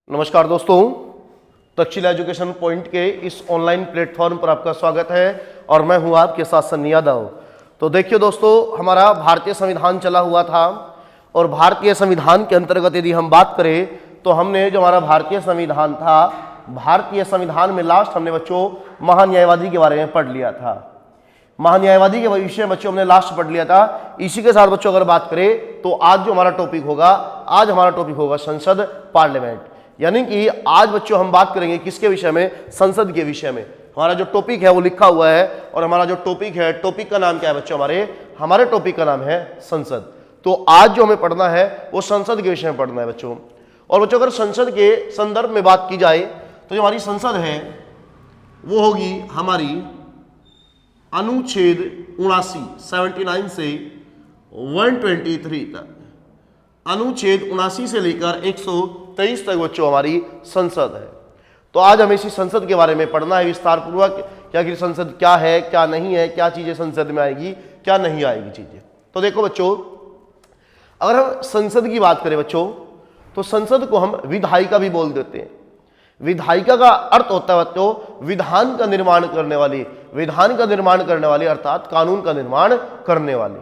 नमस्कार दोस्तों, Takshashila education point के इस ऑनलाइन प्लेटफॉर्म पर आपका स्वागत है और मैं हूं आपके साथ सन्नी यादव। तो देखिए दोस्तों, हमारा भारतीय संविधान चला हुआ था और भारतीय संविधान के अंतर्गत यदि हम बात करें तो हमने जो हमारा भारतीय संविधान था, भारतीय संविधान में लास्ट हमने बच्चों महान्यायवादी के बारे में पढ़ लिया था। महान्यायवादी के विषय बच्चों हमने लास्ट पढ़ लिया था। इसी के साथ बच्चों अगर बात करें तो आज जो हमारा टॉपिक होगा, आज हमारा टॉपिक होगा संसद, पार्लियामेंट। यानी कि आज बच्चों हम बात करेंगे किसके विषय में? संसद के विषय में। हमारा जो टॉपिक है वो लिखा हुआ है और हमारा जो टॉपिक है, टॉपिक का नाम क्या है बच्चों? हमारे टॉपिक का नाम है संसद। तो आज जो हमें पढ़ना है वो संसद के विषय में पढ़ना है बच्चों। और बच्चों अगर संसद के संदर्भ में बात की जाए तो जो हमारी संसद है वो होगी हमारी अनुच्छेद 79 से 123 तक। अनुच्छेद 79 से लेकर 123 तक बच्चों हमारी संसद है। तो आज हमें इसी संसद के बारे में पढ़ना है विस्तार पूर्वक, क्या कि संसद क्या है, क्या नहीं है, क्या चीजें संसद में आएगी, क्या नहीं आएगी चीजें। तो देखो बच्चों, अगर हम संसद की बात करें बच्चों तो संसद को हम विधायिका भी बोल देते हैं। विधायिका का अर्थ होता है बच्चों विधान का निर्माण करने वाली, विधान का निर्माण करने वाली अर्थात कानून का निर्माण करने वाली।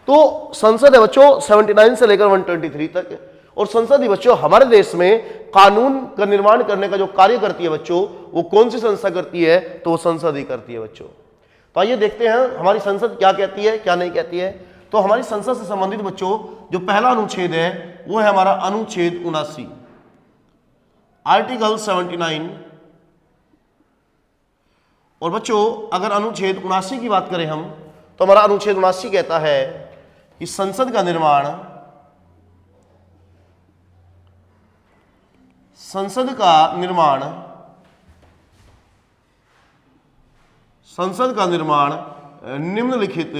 तो संसद है बच्चों 79 से लेकर 123 तक। और संसद ही बच्चों हमारे देश में कानून का निर्माण करने का जो कार्य करती है बच्चों, वो कौन सी संस्था करती है? तो वो संसद ही करती है बच्चों। तो आइए देखते हैं हमारी संसद क्या कहती है, क्या नहीं कहती है। तो हमारी संसद से संबंधित बच्चों जो पहला अनुच्छेद है वो है हमारा अनुच्छेद 79, आर्टिकल 79। और बच्चों अगर अनुच्छेद 79 की बात करें हम तो हमारा अनुच्छेद 79 कहता है कि संसद का निर्माण निम्नलिखित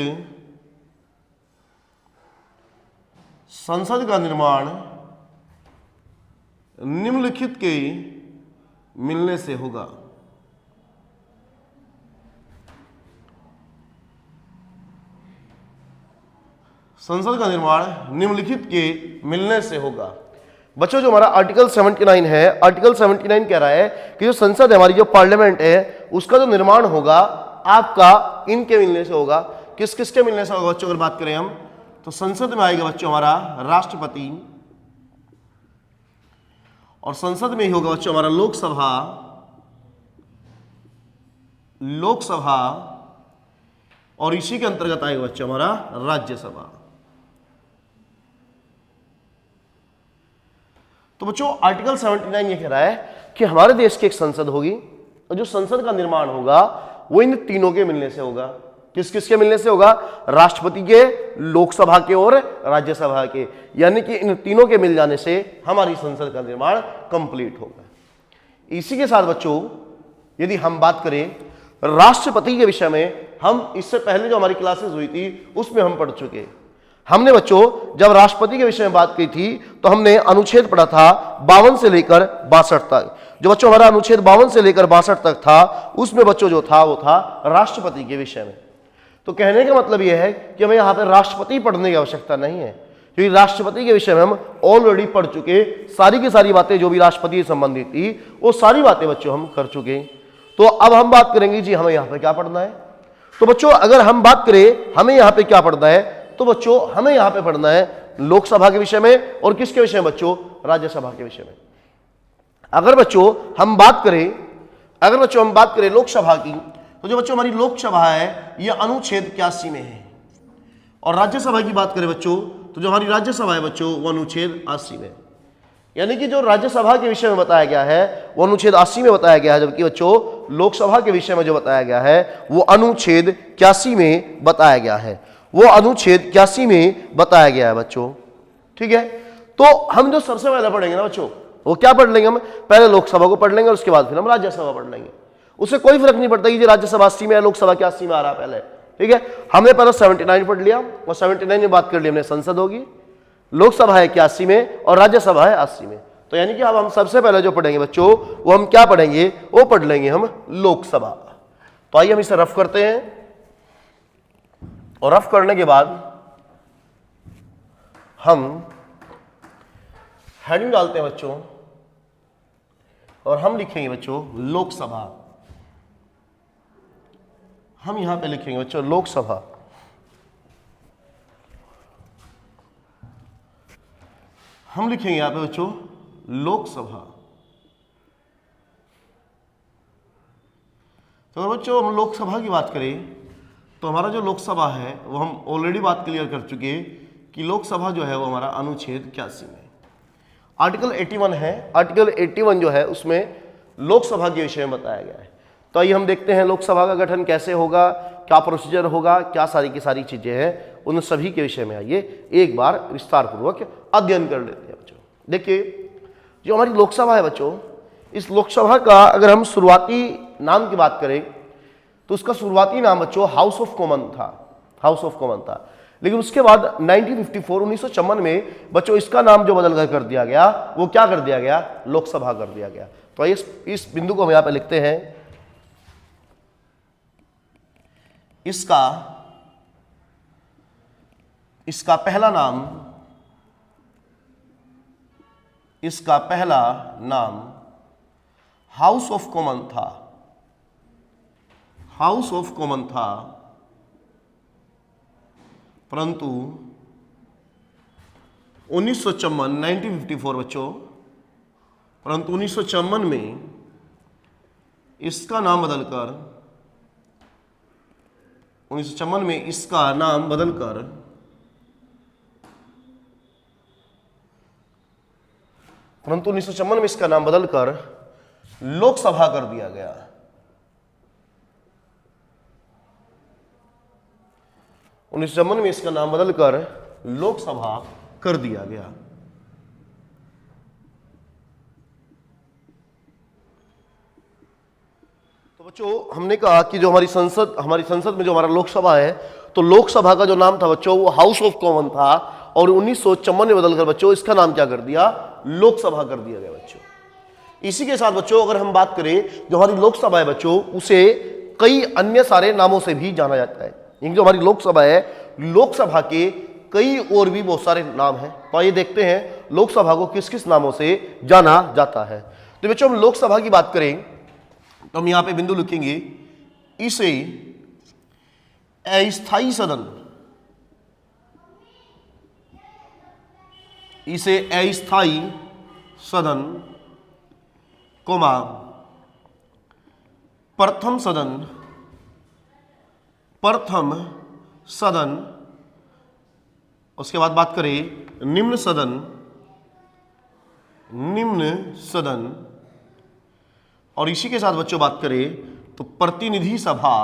के मिलने से होगा। संसद का निर्माण निम्नलिखित के मिलने से होगा। बच्चों जो हमारा आर्टिकल 79 है, आर्टिकल 79 कह रहा है कि जो संसद है हमारी, जो पार्लियामेंट है, उसका जो निर्माण होगा आपका इनके मिलने से होगा। किस किस के मिलने से होगा बच्चों? अगर बात करें हम तो संसद में आएगा बच्चों हमारा राष्ट्रपति, और संसद में ही होगा बच्चों हमारा लोकसभा, और इसी के अंतर्गत आएगा बच्चों हमारा राज्यसभा। तो बच्चों आर्टिकल 79 ये कह रहा है कि हमारे देश की एक संसद होगी और जो संसद का निर्माण होगा वो इन तीनों के मिलने से होगा। किस किस के मिलने से होगा? राष्ट्रपति के, लोकसभा के और राज्यसभा के। यानी कि इन तीनों के मिल जाने से हमारी संसद का निर्माण कंप्लीट होगा। इसी के साथ बच्चों यदि हम बात करें राष्ट्रपति के विषय में, हम इससे पहले जो हमारी क्लासेस हुई थी उसमें हम पढ़ चुके। हमने बच्चों जब राष्ट्रपति के विषय में बात की थी तो हमने अनुच्छेद पढ़ा था 52 से लेकर 62 तक। जो बच्चों हमारा अनुच्छेद 52 से लेकर 62 तक था उसमें बच्चों जो था वो था राष्ट्रपति के विषय में। तो कहने का मतलब यह है कि हमें यहाँ पे राष्ट्रपति पढ़ने की आवश्यकता नहीं है, क्योंकि राष्ट्रपति के विषय में हम ऑलरेडी पढ़ चुके। सारी की सारी बातें जो भी राष्ट्रपति से संबंधित थी वो सारी बातें बच्चों हम कर चुके। तो अब हम बात करेंगे जी हमें यहाँ पे क्या पढ़ना है। तो बच्चों अगर हम बात करें हमें यहाँ पे क्या पढ़ना है, तो बच्चों हमें यहाँ पे पढ़ना है लोकसभा के विषय में और किसके विषय में बच्चों? राज्यसभा के विषय में। अगर बच्चों हम बात करें लोकसभा की, तो जो बच्चों हमारी लोकसभा है ये अनुच्छेद 81 में है। और राज्यसभा की बात करें बच्चों तो जो हमारी राज्यसभा है बच्चों वो अनुच्छेद 80 में। यानी कि जो राज्यसभा के विषय में बताया गया है वो अनुच्छेद 80 में बताया गया है, जबकि बच्चों लोकसभा के विषय में जो बताया गया है वो अनुच्छेद 81 में बताया गया है। वो अनुच्छेद 81 में बताया गया है बच्चों। ठीक है, तो हम जो सबसे पहले पढ़ेंगे ना बच्चों वो क्या पढ़ लेंगे? हम पहले लोकसभा को पढ़ लेंगे और उसके बाद फिर हम राज्यसभा पढ़ लेंगे। उससे कोई फर्क नहीं पड़ता कि राज्यसभा 80 में है, लोकसभा 81 में आ रहा है पहले। ठीक है, हमने पहले 79 पढ़ लिया और 79 में बात कर ली हमने संसद होगी, लोकसभा है 81 में और राज्यसभा है 80 में। तो यानी कि अब हम सबसे पहले जो पढ़ेंगे बच्चों वो हम क्या पढ़ेंगे? वो पढ़ लेंगे हम लोकसभा। तो आइए हम इसे रफ करते हैं और रफ करने के बाद हम हेडिंग डालते हैं बच्चों और हम लिखेंगे बच्चों लोकसभा। हम यहां पे लिखेंगे बच्चों लोकसभा। हम लिखेंगे यहां पे बच्चों लोकसभा। तो अगर बच्चों हम लोकसभा की बात करें तो हमारा जो लोकसभा है वो हम ऑलरेडी बात क्लियर कर चुके हैं कि लोकसभा जो है वो हमारा अनुच्छेद 81 में आर्टिकल 81 है। आर्टिकल 81 जो है उसमें लोकसभा के विषय में बताया गया है। तो आइए हम देखते हैं लोकसभा का गठन कैसे होगा, क्या प्रोसीजर होगा, क्या सारी की सारी चीजें हैं, उन सभी के विषय में आइए एक बार विस्तार पूर्वक अध्ययन कर लेते हैं बच्चों। देखिए जो हमारी लोकसभा है बच्चों, इस लोकसभा का अगर हम शुरुआती नाम की बात करें तो उसका शुरुआती नाम बच्चों हाउस ऑफ कॉमन था। हाउस ऑफ कॉमन था, लेकिन उसके बाद 1954 में बच्चों इसका नाम जो बदल कर दिया गया वो क्या कर दिया गया, लोकसभा कर दिया गया। तो इस बिंदु को हम यहां पे लिखते हैं, इसका पहला नाम हाउस ऑफ कॉमन था। हाउस ऑफ कॉमन था, परंतु 1954 बच्चों, परंतु 1954 में इसका नाम बदलकर 1954 में इसका नाम बदलकर परंतु 1954 में इसका नाम बदलकर लोकसभा कर दिया गया। 1954 में इसका नाम बदलकर लोकसभा कर दिया गया। तो बच्चों हमने कहा कि जो हमारी संसद में जो हमारा लोकसभा है, तो लोकसभा का जो नाम था बच्चों वो हाउस ऑफ कॉमन था, और 1954 में बदलकर बच्चों इसका नाम क्या कर दिया, लोकसभा कर दिया गया बच्चों। इसी के साथ बच्चों अगर हम बात करें जो हमारी लोकसभा है बच्चों, उसे कई अन्य सारे नामों से भी जाना जाता है। जो हमारी लोकसभा है, लोकसभा के कई और भी बहुत सारे नाम हैं। तो आइए देखते हैं लोकसभा को किस किस नामों से जाना जाता है। तो बच्चों हम लोकसभा की बात करें तो हम यहां पे बिंदु लिखेंगे, इसे अस्थायी सदन, इसे अस्थायी सदन कोमा प्रथम सदन, उसके बाद बात करें निम्न सदन, और इसी के साथ बच्चों बात करें तो प्रतिनिधि सभा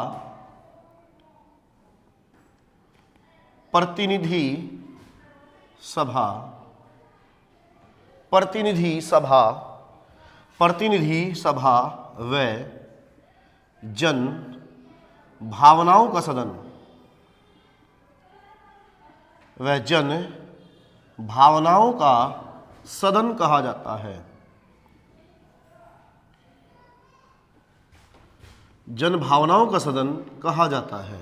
व जन भावनाओं का सदन, कहा जाता है। जन भावनाओं का सदन कहा जाता है।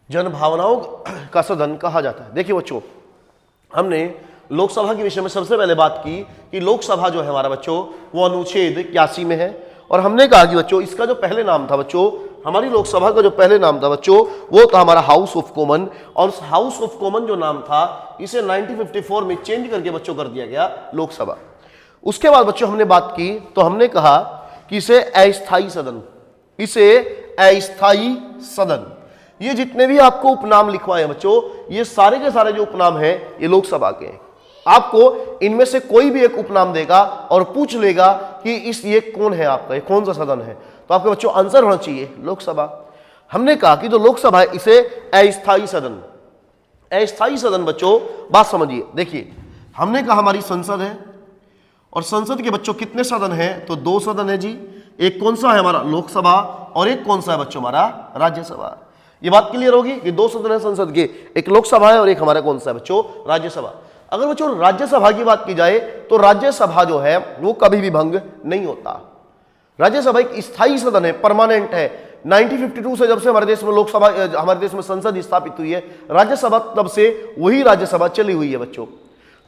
जन भावनाओं का सदन कहा जाता है। देखिए बच्चों हमने लोकसभा के विषय में सबसे पहले बात की कि लोकसभा जो है हमारा बच्चों वो अनुच्छेद 81 में है, और हमने कहा कि बच्चों इसका जो पहले नाम था बच्चों, हमारी लोकसभा का जो पहले नाम था बच्चों वो था हमारा हाउस ऑफ कॉमन, और उस हाउस ऑफ कॉमन जो नाम था इसे 1954 में चेंज करके बच्चों कर दिया गया लोकसभा। उसके बाद बच्चों हमने बात की तो हमने कहा कि इसे अस्थायी सदन, ये जितने भी आपको उपनाम लिखवाए हैं बच्चों, ये सारे के सारे जो उपनाम हैं ये लोकसभा के हैं। आपको इनमें से कोई भी एक उपनाम देगा और पूछ लेगा कि ये कौन है आपका, ये कौन सा सदन है, तो आपके बच्चों आंसर होना चाहिए लोकसभा। हमने कहा कि जो लोकसभा है इसे अस्थायी सदन बच्चों, बात समझिए। देखिए हमने कहा हमारी संसद है, और संसद के बच्चों कितने सदन हैं, तो 2 सदन है जी। एक कौन सा है हमारा लोकसभा, और एक कौन सा है बच्चों हमारा राज्यसभा। ये बात क्लियर होगी कि 2 सदन है संसद के, एक लोकसभा है और एक हमारा कौन सा है बच्चों, राज्यसभा। अगर बच्चों राज्यसभा की बात की जाए तो राज्यसभा जो है वो कभी भी भंग नहीं होता। राज्यसभा एक स्थायी सदन है, परमानेंट है। 1952 से जब से हमारे देश में लोकसभा, हमारे देश में संसद स्थापित हुई है, राज्यसभा तब से वही राज्यसभा चली हुई है बच्चों।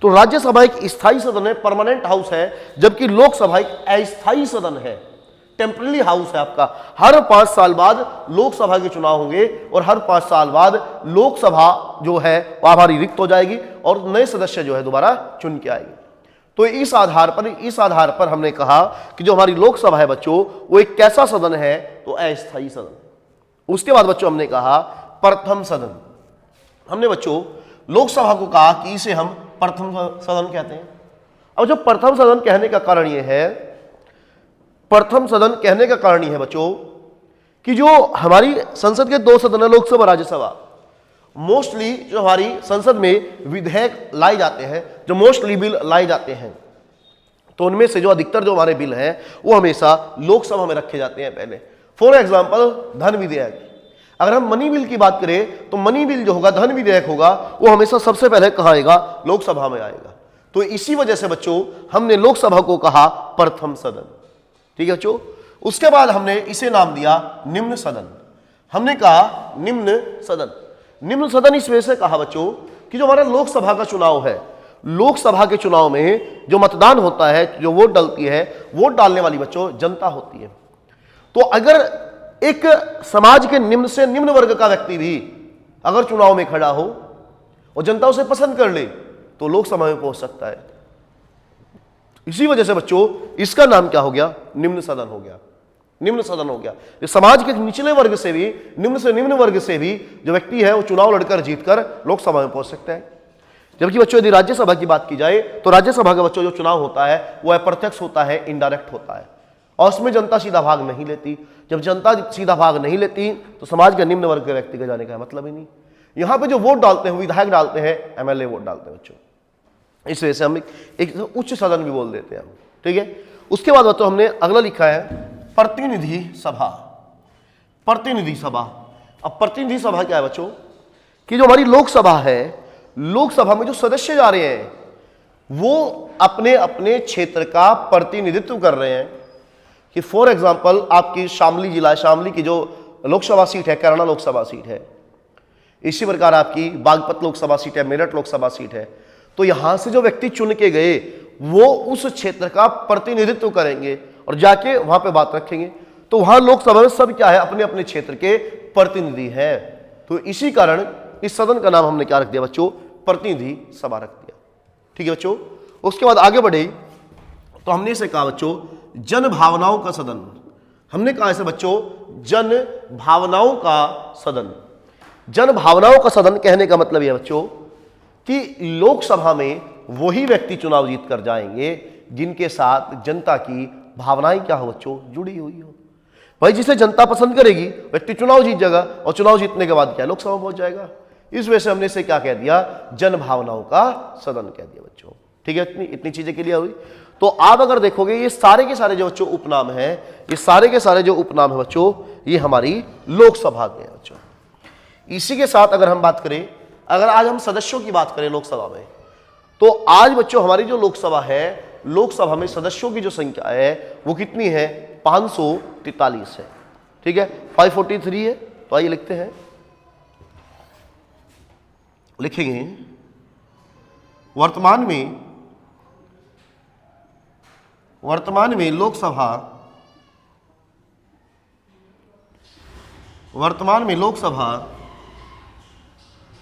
तो राज्यसभा एक स्थायी सदन है, परमानेंट हाउस है, जबकि लोकसभा एक अस्थायी सदन है, टेम्पररी हाउस है आपका। हर 5 साल बाद लोकसभा के चुनाव होंगे और हर 5 साल बाद लोकसभा जो है वह हमारी रिक्त हो जाएगी और नए सदस्य जो है दोबारा चुन के आएंगे। तो इस आधार पर हमने कहा कि जो हमारी लोकसभा है बच्चों, वो एक कैसा सदन है, तो अस्थायी सदन। उसके बाद बच्चों हमने कहा प्रथम सदन। हमने बच्चों लोकसभा को कहा कि इसे हम प्रथम सदन कहते हैं। अब जो प्रथम सदन कहने का कारण यह है, प्रथम सदन कहने का कारण यह है बच्चों कि जो हमारी संसद के 2 सदन है, लोकसभा राज्यसभा, मोस्टली जो हमारी संसद में विधेयक लाए जाते हैं, जो मोस्टली बिल लाए जाते हैं, तो उनमें से जो अधिकतर जो हमारे बिल हैं वो हमेशा लोकसभा में रखे जाते हैं पहले। फॉर एग्जाम्पल धन विधेयक, अगर हम मनी बिल की बात करें तो मनी बिल जो होगा, धन विधेयक होगा, वो हमेशा सबसे पहले कहाँ आएगा, लोकसभा में आएगा। तो इसी वजह से बच्चों हमने लोकसभा को कहा प्रथम सदन। ठीक है बच्चों। उसके बाद हमने इसे नाम दिया निम्न सदन। हमने कहा निम्न सदन। निम्न सदन इस वजह से कहा बच्चों कि जो हमारा लोकसभा का चुनाव है, लोकसभा के चुनाव में जो मतदान होता है, जो वोट डलती है, वोट डालने वाली बच्चों जनता होती है। तो अगर एक समाज के निम्न से निम्न वर्ग का व्यक्ति भी अगर चुनाव में खड़ा हो और जनता उसे पसंद कर ले तो लोकसभा में पहुंच सकता है। इसी वजह से बच्चों इसका नाम क्या हो गया, निम्न सदन हो गया। निम्न सदन हो गया। समाज के निचले वर्ग से भी, निम्न से निम्न वर्ग से भी जो व्यक्ति है वो चुनाव लड़कर जीतकर लोकसभा में पहुंच सकता है। जबकि बच्चों यदि राज्यसभा की बात की जाए तो राज्यसभा का बच्चों जो चुनाव होता है वो अप्रत्यक्ष होता है, इनडायरेक्ट होता है, और उसमें जनता सीधा भाग नहीं लेती। जब जनता सीधा भाग नहीं लेती तो समाज के निम्न वर्ग के व्यक्ति का जाने का मतलब ही नहीं। यहां पे जो वोट डालते हैं, विधायक डालते हैं, एमएलए वोट डालते हैं बच्चों। इस वजह से हम एक उच्च सदन भी बोल देते हैं हम। ठीक है। उसके बाद बच्चों हमने अगला लिखा है प्रतिनिधि सभा। प्रतिनिधि सभा। अब प्रतिनिधि सभा क्या है बच्चों कि जो हमारी लोकसभा है, लोकसभा में जो सदस्य जा रहे हैं वो अपने अपने क्षेत्र का प्रतिनिधित्व कर रहे हैं। कि फॉर एग्जांपल आपकी शामली जिला, शामली की जो लोकसभा सीट है, कैराना लोकसभा सीट है, इसी प्रकार आपकी बागपत लोकसभा सीट है, मेरठ लोकसभा सीट है। तो यहां से जो व्यक्ति चुन के गए वो उस क्षेत्र का प्रतिनिधित्व करेंगे और जाके वहां पे बात रखेंगे। तो वहां लोकसभा में सब क्या है, अपने अपने क्षेत्र के प्रतिनिधि हैं। तो इसी कारण इस सदन का नाम हमने क्या रख दिया बच्चों, प्रतिनिधि सभा रख दिया। ठीक है बच्चों। उसके बाद आगे बढ़े तो हमने इसे कहा बच्चों जन भावनाओं का सदन। हमने कहा इसे बच्चों जन भावनाओं का सदन। जन भावनाओं का सदन कहने का मतलब यह बच्चों कि लोकसभा में वही व्यक्ति चुनाव जीत कर जाएंगे जिनके साथ जनता की भावनाएं क्या हो बच्चों, जुड़ी हुई हो। भाई जिसे जनता पसंद करेगी व्यक्ति चुनाव जीत जाएगा और चुनाव जीतने के बाद क्या लोकसभा पहुंच जाएगा। इस वजह से हमने इसे क्या कह दिया, जन भावनाओं का सदन कह दिया बच्चों। ठीक है। इतनी चीजें के लिए हुई। तो आप अगर देखोगे ये सारे के सारे जो बच्चों उपनाम है, ये सारे के सारे जो उपनाम है बच्चों, ये हमारी लोकसभा के हैं बच्चों। इसी के साथ अगर हम बात करें, अगर आज हम सदस्यों की बात करें लोकसभा में, तो आज बच्चों हमारी जो लोकसभा है, लोकसभा में सदस्यों की जो संख्या है वो कितनी है, 543 है। ठीक है। 543 है। तो आइए लिखते हैं, लिखेंगे वर्तमान में लोकसभा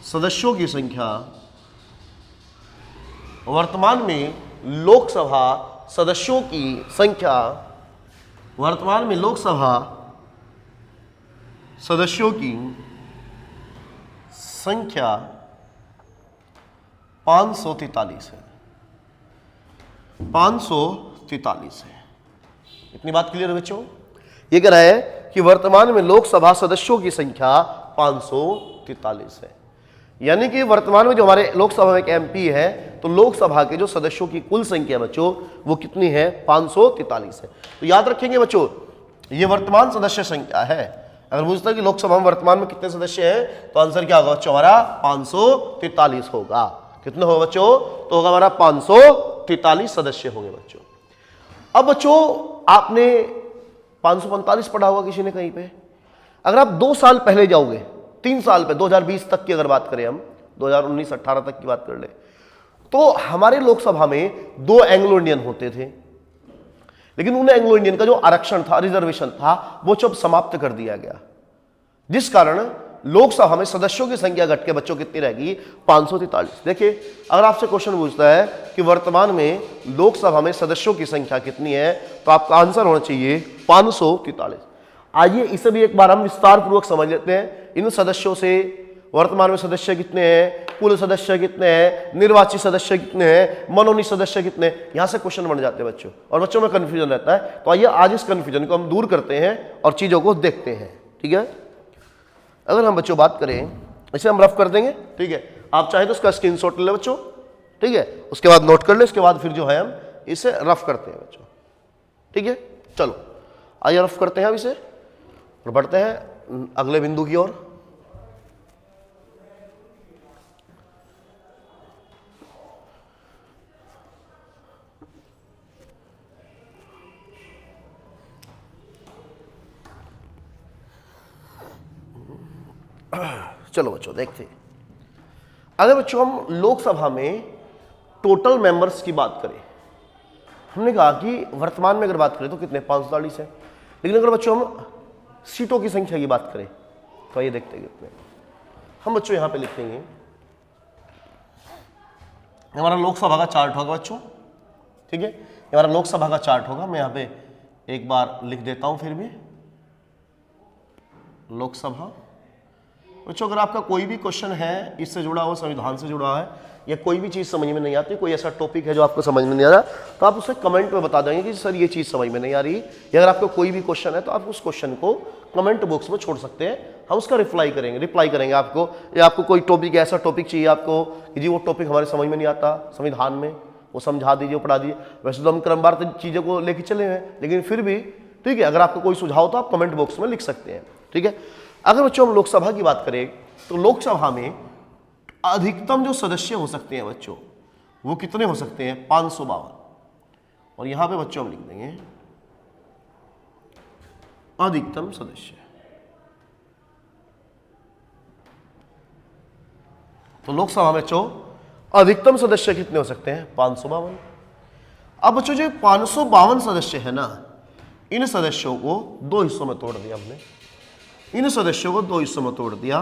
सदस्यों की संख्या, वर्तमान में लोकसभा सदस्यों की संख्या, वर्तमान में लोकसभा सदस्यों की संख्या 543 है। 543 है। इतनी बात क्लियर है बच्चों। ये कह रहा है कि वर्तमान में लोकसभा सदस्यों की संख्या 543 है। यानी कि वर्तमान में जो हमारे लोकसभा में एक एमपी है, तो लोकसभा के जो सदस्यों की कुल संख्या बच्चों वो कितनी है, 543 है। तो याद रखेंगे बच्चों ये वर्तमान सदस्य संख्या है। अगर पूछता है कि लोकसभा में वर्तमान में कितने सदस्य हैं, तो आंसर क्या होगा बच्चों, हमारा 543 होगा। कितने होगा बच्चों, तो होगा हमारा 543 सदस्य होंगे बच्चों। अब बच्चों आपने 545 पढ़ा होगा किसी ने कहीं पे। अगर आप 2 साल पहले जाओगे, 3 साल पे, 2020 तक की अगर बात करें हम, 2019-18 तक की बात कर ले, तो हमारे लोकसभा में 2 एंग्लो इंडियन होते थे, लेकिन उन एंग्लो इंडियन का जो आरक्षण था, रिजर्वेशन था, वो जब समाप्त कर दिया गया, जिस कारण लोकसभा में सदस्यों की संख्या घट के बच्चों कितनी रहेगी? 543। देखिए, अगर आपसे क्वेश्चन पूछता है कि वर्तमान में लोकसभा में सदस्यों की संख्या कितनी है, तो आपका आंसर होना चाहिए 543। आइए इसे भी एक बार हम विस्तार पूर्वक समझ लेते हैं। इन सदस्यों से वर्तमान में सदस्य कितने हैं, कुल सदस्य कितने हैं, निर्वाचित सदस्य कितने हैं, मनोनीत सदस्य कितने हैं, यहां से क्वेश्चन बन जाते हैं बच्चों, और बच्चों में कंफ्यूजन रहता है। तो आइए आज इस कंफ्यूजन को हम दूर करते हैं और चीजों को देखते हैं। ठीक है, अगर हम बच्चों बात करें, इसे हम रफ कर देंगे। ठीक है, आप चाहे तो उसका स्क्रीनशॉट ले लो बच्चों। ठीक है, उसके बाद नोट कर ले, उसके बाद फिर जो है हम इसे रफ करते हैं बच्चों। ठीक है, चलो आइए रफ करते हैं अब इसे और बढ़ते हैं अगले बिंदु की ओर। चलो बच्चों देखते हैं, अगर बच्चों हम लोकसभा में टोटल मेंबर्स की बात करें, हमने कहा कि वर्तमान में अगर बात करें तो कितने? 540 है, लेकिन अगर बच्चों हम सीटों की संख्या की बात करें तो ये देखते हैं कितने। हम बच्चों यहां पे लिखेंगे, हमारा लोकसभा का चार्ट होगा बच्चों। ठीक है, हमारा लोकसभा का चार्ट होगा। मैं यहां पे एक बार लिख देता हूं फिर भी, लोकसभा। बच्चों अगर आपका कोई भी क्वेश्चन है इससे जुड़ा हुआ, संविधान से जुड़ा है, या कोई भी चीज़ समझ में नहीं आती, कोई ऐसा टॉपिक है जो आपको समझ में नहीं आ रहा, तो आप उसे कमेंट में बता देंगे कि सर ये चीज़ समझ में नहीं आ रही। या अगर आपको कोई भी क्वेश्चन है तो आप उस क्वेश्चन को कमेंट बॉक्स में छोड़ सकते हैं, हम उसका रिप्लाई करेंगे आपको। या आपको कोई टॉपिक, ऐसा टॉपिक चाहिए आपको कि जी वो टॉपिक हमारे समझ में नहीं आता संविधान में, वो समझा दीजिए, पढ़ा दीजिए। वैसे तो हम क्रमवार चीज़ों को लेकर चले हैं, लेकिन फिर भी ठीक है, अगर आपको कोई सुझाव तो आप कमेंट बॉक्स में लिख सकते हैं। ठीक है, अगर बच्चों हम लोकसभा की बात करें तो लोकसभा में अधिकतम जो सदस्य हो सकते हैं बच्चों, वो कितने हो सकते हैं? 552। और यहां पे बच्चों हम लिख देंगे अधिकतम सदस्य। तो लोकसभा में बच्चों अधिकतम सदस्य कितने हो सकते हैं? 552। अब बच्चों जो 552 सदस्य है ना, इन सदस्यों को 2 हिस्सों में तोड़ दिया हमने। इन सदस्यों को 2 हिस्सों में तोड़ दिया,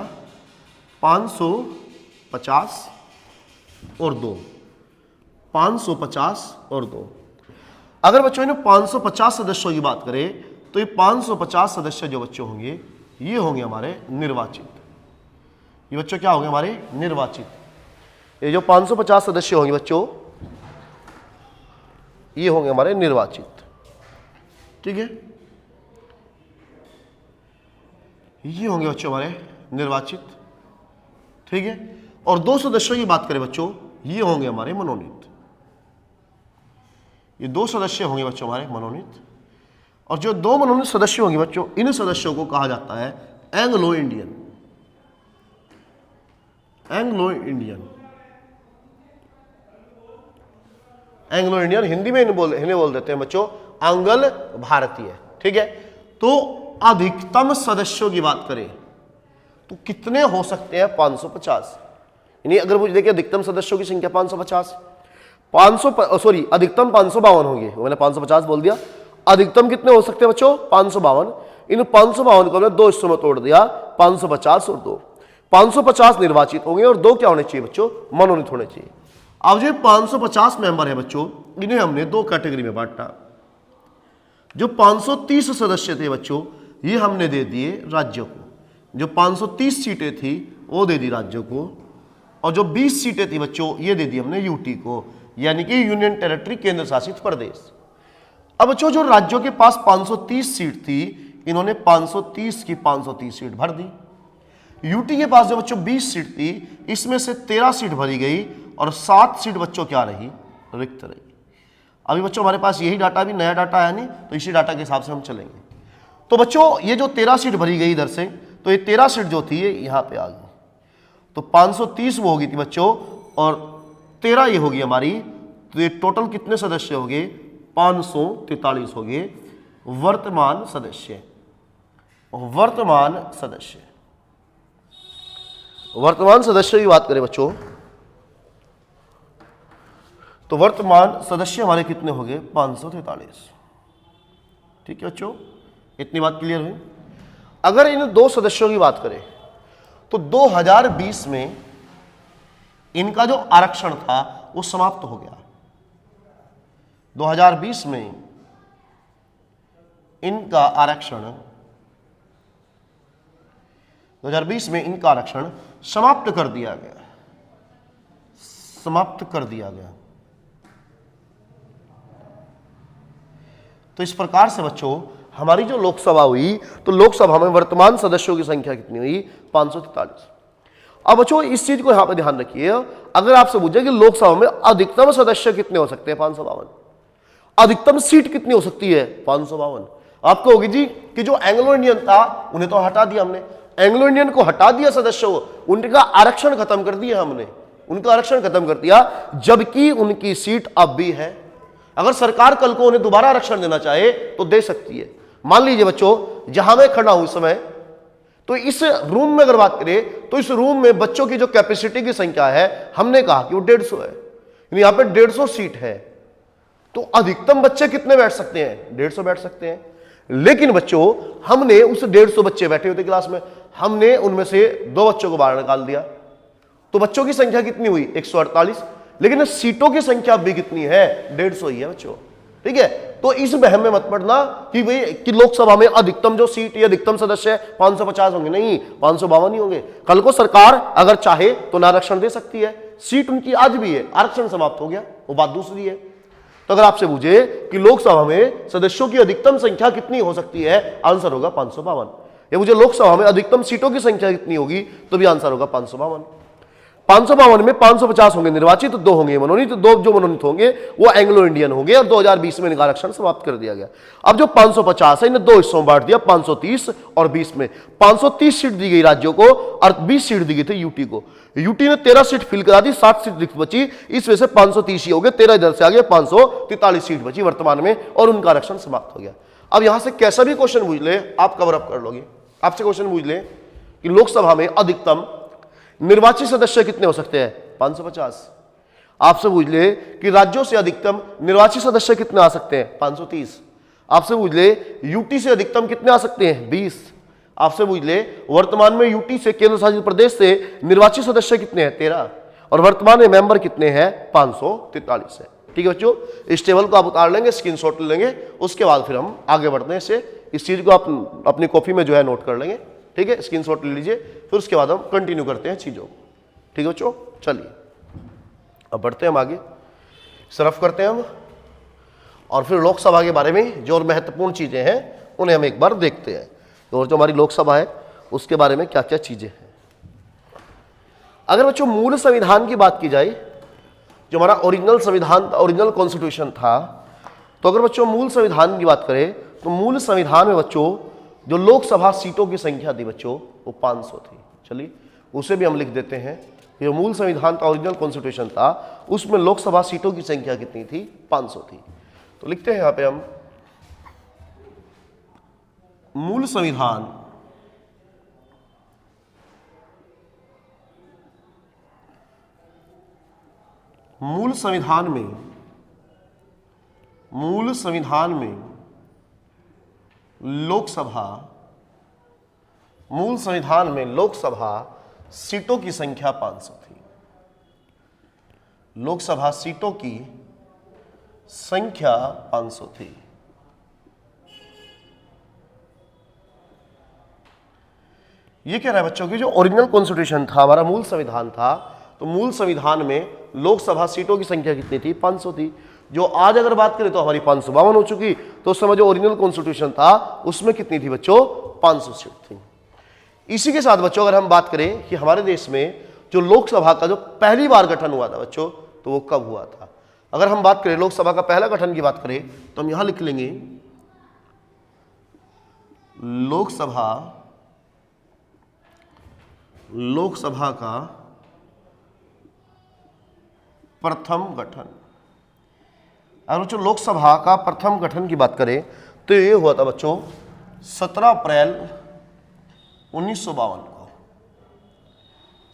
550 और 2, 550 और 2। अगर बच्चों इन्हें 550 सदस्यों की बात करें तो ये 550 सदस्य जो बच्चों होंगे, ये होंगे हमारे निर्वाचित। ये बच्चों क्या होंगे? हमारे निर्वाचित। ये जो 550 सदस्य होंगे बच्चों, ये होंगे हमारे निर्वाचित। ठीक है, ये होंगे बच्चों हमारे निर्वाचित। ठीक है, और 2 सदस्यों की बात करें बच्चों, ये होंगे हमारे मनोनीत। ये 2 सदस्य होंगे बच्चों हमारे मनोनीत। और जो 2 मनोनीत सदस्य होंगे बच्चों, इन सदस्यों को कहा जाता है Anglo Indian. Anglo Indian, Anglo Indian Hindi में इन्हें बोल देते हैं बच्चों आंग्ल भारतीय। ठीक है, तो अधिकतम सदस्यों की बात करें तो कितने हो सकते हैं? 550। यानी अगर मुझे देखिए अधिकतम सदस्यों की संख्या 550, अधिकतम 552 होंगे। मैंने 550 बोल दिया, अधिकतम कितने हो सकते हैं बच्चों? 552। इन 552 को हमने 2 हिस्सों में तोड़ दिया, 550 और 2। 550 निर्वाचित होंगे और 2 क्या होने चाहिए बच्चों? मनोनीत होने चाहिए। अब जो 550 मेंबर है बच्चों, इन्हें हमने 2 कैटेगरी में बांटा। जो 530 सदस्य थे बच्चों, ये हमने दे दिए राज्यों को। जो 530 सीटें थी वो दे दी राज्यों को, और जो 20 सीटें थी बच्चों, ये दे दी हमने यूटी को, यानी कि यूनियन टेरिटरी, केंद्र शासित प्रदेश। अब बच्चों जो राज्यों के पास 530 सीट थी, इन्होंने 530 की 530 सीट भर दी। यूटी के पास जो बच्चों 20 सीट थी, इसमें से 13 सीट भरी गई और 7 सीट बच्चों क्या रही? रिक्त रही। अभी बच्चों हमारे पास यही डाटा, भी नया डाटा आया नहीं, तो इसी डाटा के हिसाब से हम चलेंगे। तो बच्चों ये जो 13 सीट भरी गई इधर से, तो ये 13 सीट जो थी ये यहां पे आ गई। तो 530 वो होगी थी बच्चों, और 13 ये होगी हमारी। तो ये टोटल कितने सदस्य हो गए? 543 हो गए वर्तमान सदस्य। वर्तमान सदस्य, वर्तमान सदस्य की बात करें बच्चों तो वर्तमान सदस्य हमारे कितने हो गए? 543। ठीक है बच्चों, इतनी बात क्लियर हुई। अगर इन दो सदस्यों की बात करें तो 2020 में इनका जो आरक्षण था वो समाप्त हो गया। 2020 में इनका आरक्षण 2020 में इनका आरक्षण समाप्त कर दिया गया, समाप्त कर दिया गया। तो इस प्रकार से बच्चों हमारी जो लोकसभा हुई, तो लोकसभा में वर्तमान सदस्यों की संख्या कितनी हुई? 543। अब बच्चों इस चीज को यहां पर ध्यान रखिए, अगर आपसे पूछे कि लोकसभा में अधिकतम सदस्य कितने हो सकते हैं? 552। अधिकतम सीट कितनी हो सकती है? 552। आपको होगी जी कि जो एंग्लो इंडियन था उन्हें तो हटा दिया हमने, एंग्लो इंडियन को हटा दिया सदस्यों, उनका आरक्षण खत्म कर दिया हमने, उनका आरक्षण खत्म कर दिया, जबकि उनकी सीट अब भी है। अगर सरकार कल को उन्हें दोबारा आरक्षण देना चाहे तो दे सकती है। मान लीजिए बच्चों जहां मैं खड़ा हूं इस समय, तो इस रूम में अगर बात करें तो इस रूम में बच्चों की जो कैपेसिटी की संख्या है, हमने कहा कि वो 150 है, यहां पे 150 सीट है, तो अधिकतम बच्चे कितने बैठ सकते हैं? 150 बैठ सकते हैं। लेकिन बच्चों हमने उस 150 बच्चे बैठे होते क्लास में, हमने उनमें से 2 बच्चों को बाहर निकाल दिया, तो बच्चों की संख्या कितनी हुई? 148। लेकिन सीटों की संख्या भी कितनी है? 150 ही है बच्चों। ठीक है, तो इस बहम में मत पड़ना कि भाई कि लोकसभा में अधिकतम जो सीट या अधिकतम सदस्य 550 होंगे, नहीं, 552 ही होंगे। कल को सरकार अगर चाहे तो आरक्षण दे सकती है, सीट उनकी आज भी है, आरक्षण समाप्त हो गया, वो बात दूसरी है। तो अगर आपसे पूछे कि लोकसभा में सदस्यों की अधिकतम संख्या कितनी हो सकती है, आंसर होगा 552। या मुझे लोकसभा में अधिकतम सीटों की संख्या कितनी होगी, तो भी आंसर होगा 552। 552 में 550 होंगे निर्वाचित, 2 होंगे मनोनीत, 2 जो मनोनीत होंगे वो एंग्लो इंडियन होंगे, और 2020 में इनका आरक्षण समाप्त कर दिया गया। अब जो 550 है, इन्हें 2 हिस्सों में बांट दिया, 530 और 20 में। 530 सीट दी गई राज्यों को और 20 सीट दी गई थी यूटी को। यूटी ने 13 सीट फिल करा दी, 7 सीट रिक्त बची, इस वजह से 530 ही हो गए, 13 इधर से आ गए, 543 सीट बची वर्तमान में, और उनका आरक्षण समाप्त हो गया। अब यहां से कैसा भी क्वेश्चन पूछ ले आप कवर अप कर लोगे। आपसे क्वेश्चन पूछ ले कि लोकसभा में अधिकतम निर्वाचित सदस्य कितने हो सकते हैं? 550। आपसे पूछ ले कि राज्यों से अधिकतम निर्वाचित सदस्य कितने आ सकते हैं? 530। आपसे पूछ ले यूटी से अधिकतम कितने आ सकते हैं? 20। आपसे पूछ ले वर्तमान में यूटी से, केंद्र शासित प्रदेश से निर्वाचित सदस्य कितने हैं? 13। और वर्तमान में मेंबर कितने हैं? 543 है। ठीक है बच्चों, इस टेबल को आप उतार लेंगे, स्क्रीनशॉट ले लेंगे, उसके बाद फिर हम आगे बढ़ते हैं इससे। इस चीज को आप अपनी कॉपी में जो है नोट कर लेंगे। ठीक है, स्क्रीनशॉट ले लीजिए, फिर उसके बाद हम कंटिन्यू करते हैं चीजों को। ठीक है बच्चों, चलिए अब बढ़ते हैं हम आगे, सरफ करते हैं हम, और फिर लोकसभा के बारे में जो और महत्वपूर्ण चीजें हैं उन्हें हम एक बार देखते हैं, और जो हमारी लोकसभा है उसके बारे में क्या क्या चीजें हैं। अगर बच्चों मूल संविधान की बात की जाए, जो हमारा ओरिजिनल संविधान, ओरिजिनल कॉन्स्टिट्यूशन था, तो अगर बच्चों मूल संविधान की बात करें तो मूल संविधान में बच्चों जो लोकसभा सीटों की संख्या थी बच्चों वो 500 थी। चलिए उसे भी हम लिख देते हैं, जो मूल संविधान था, ओरिजिनल कॉन्स्टिट्यूशन था, उसमें लोकसभा सीटों की संख्या कितनी थी? 500 थी। तो लिखते हैं यहां पे हम मूल संविधान मूल संविधान में लोकसभा सीटों की संख्या 500 थी। लोकसभा सीटों की संख्या 500 थी। ये कह रहा है बच्चों की जो ओरिजिनल कॉन्स्टिट्यूशन था, हमारा मूल संविधान था, तो मूल संविधान में लोकसभा सीटों की संख्या कितनी थी? 500 थी। जो आज अगर बात करें तो हमारी 552 हो चुकी, तो उस समय जो ओरिजिनल कॉन्स्टिट्यूशन था उसमें कितनी थी बच्चों? 500 सीट थी। इसी के साथ बच्चों अगर हम बात करें कि हमारे देश में जो लोकसभा का जो पहली बार गठन हुआ था बच्चों, तो वो कब हुआ था? अगर हम बात करें लोकसभा का पहला गठन की बात करें तो हम यहां लिख लेंगे लोकसभा का प्रथम गठन। अगर बच्चों लोकसभा का प्रथम गठन की बात करें तो ये हुआ था बच्चों 17 अप्रैल 1952 को।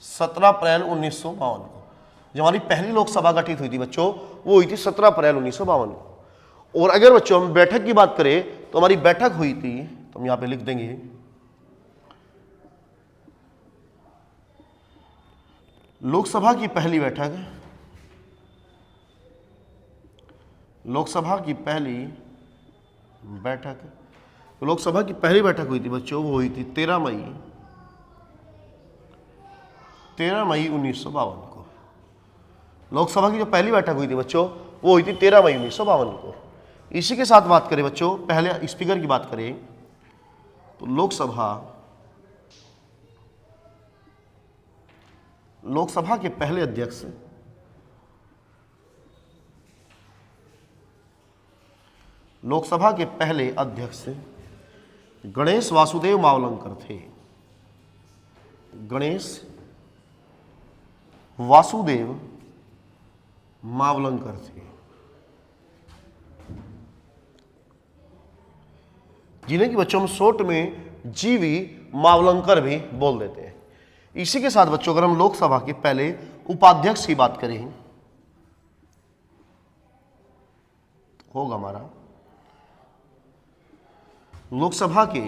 17 अप्रैल 1952 को। जो हमारी पहली लोकसभा गठित हुई थी बच्चों, वो हुई थी 17 अप्रैल 1952 को। और अगर बच्चों हम बैठक की बात करें तो हमारी बैठक हुई थी, तो हम यहां पे लिख देंगे लोकसभा की पहली बैठक, लोकसभा की पहली बैठक, लोकसभा की पहली बैठक हुई थी बच्चों, वो हुई थी 13 मई 1952 को। लोकसभा की जो पहली बैठक हुई थी बच्चों, वो हुई थी 13 मई 1952 को। इसी के साथ बात करें बच्चों, पहले स्पीकर की बात करें तो लोकसभा के पहले अध्यक्ष गणेश वासुदेव मावलंकर थे। गणेश वासुदेव मावलंकर थे, जिन्हें कि बच्चों हम शॉर्ट में जीवी मावलंकर भी बोल देते हैं। इसी के साथ बच्चों अगर हम लोकसभा के पहले उपाध्यक्ष की बात करें, होगा हमारा लोकसभा के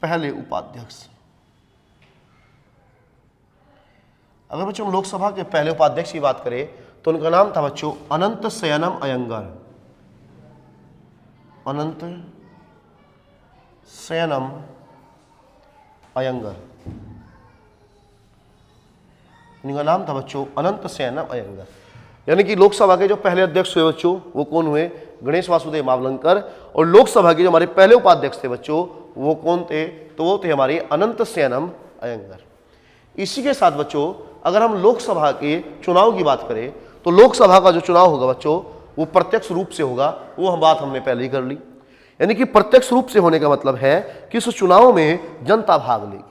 पहले उपाध्यक्ष। अगर बच्चों हम लोकसभा के पहले उपाध्यक्ष की बात करें तो उनका नाम था बच्चों अनंत शयनम अयंगर। अनंत शयनम अयंगर, इनका नाम था बच्चों अनंत शयनम अयंगर। यानी कि लोकसभा के जो पहले अध्यक्ष हुए बच्चों, वो कौन हुए? गणेश वासुदेव मावलंकर। और लोकसभा के जो हमारे पहले उपाध्यक्ष थे बच्चों, वो कौन थे? तो वो थे हमारे अनंत शयनम अयंगर। इसी के साथ बच्चों अगर हम लोकसभा के चुनाव की बात करें तो लोकसभा का जो चुनाव होगा बच्चों, वो प्रत्यक्ष रूप से होगा। वो बात हमने पहले ही कर ली। यानी कि प्रत्यक्ष रूप से होने का मतलब है कि इस चुनाव में जनता भाग लेगी।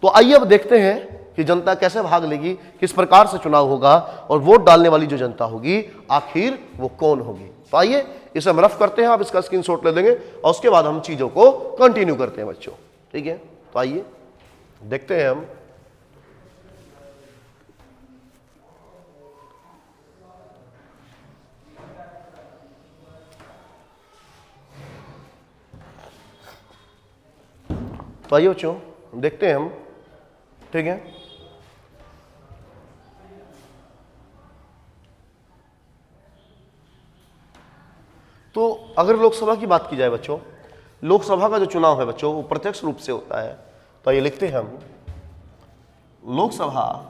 तो आइए अब देखते हैं कि जनता कैसे भाग लेगी, किस प्रकार से चुनाव होगा और वोट डालने वाली जो जनता होगी आखिर वो कौन होगी। तो आइए इसे हम रफ करते हैं, आप इसका स्क्रीनशॉट ले लेंगे और उसके बाद हम चीजों को कंटिन्यू करते हैं बच्चों। ठीक है, तो आइए देखते हैं हम। तो आइए बच्चों देखते हैं हम। ठीक है, तो अगर लोकसभा की बात की जाए बच्चों, लोकसभा का जो चुनाव है बच्चों वो प्रत्यक्ष रूप से होता है। तो ये लिखते हैं हम लोकसभा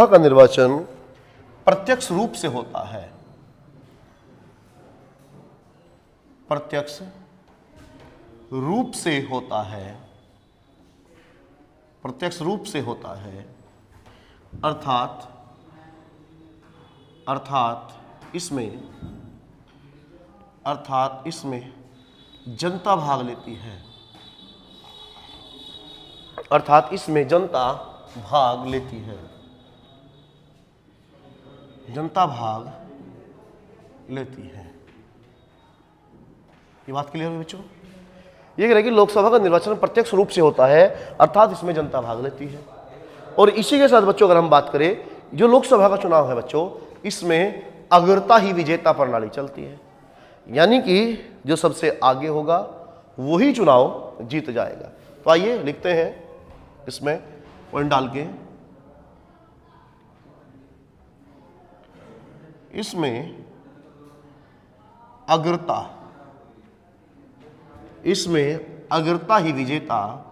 का निर्वाचन प्रत्यक्ष रूप से होता है। प्रत्यक्ष रूप से होता है, प्रत्यक्ष रूप से होता है। अर्थात इसमें जनता भाग लेती है। अर्थात इसमें जनता भाग लेती है, जनता भाग लेती है। ये बात क्लियर है बच्चों? ये कह रहे कि लोकसभा का निर्वाचन प्रत्यक्ष रूप से होता है, अर्थात इसमें जनता भाग लेती है। और इसी के साथ बच्चों अगर हम बात करें, जो लोकसभा का चुनाव है बच्चों, इसमें अग्रता ही विजेता प्रणाली चलती है। यानी कि जो सबसे आगे होगा वही चुनाव जीत जाएगा। तो आइए लिखते हैं इसमें पॉइंट डाल के, इसमें अग्रता ही विजेता,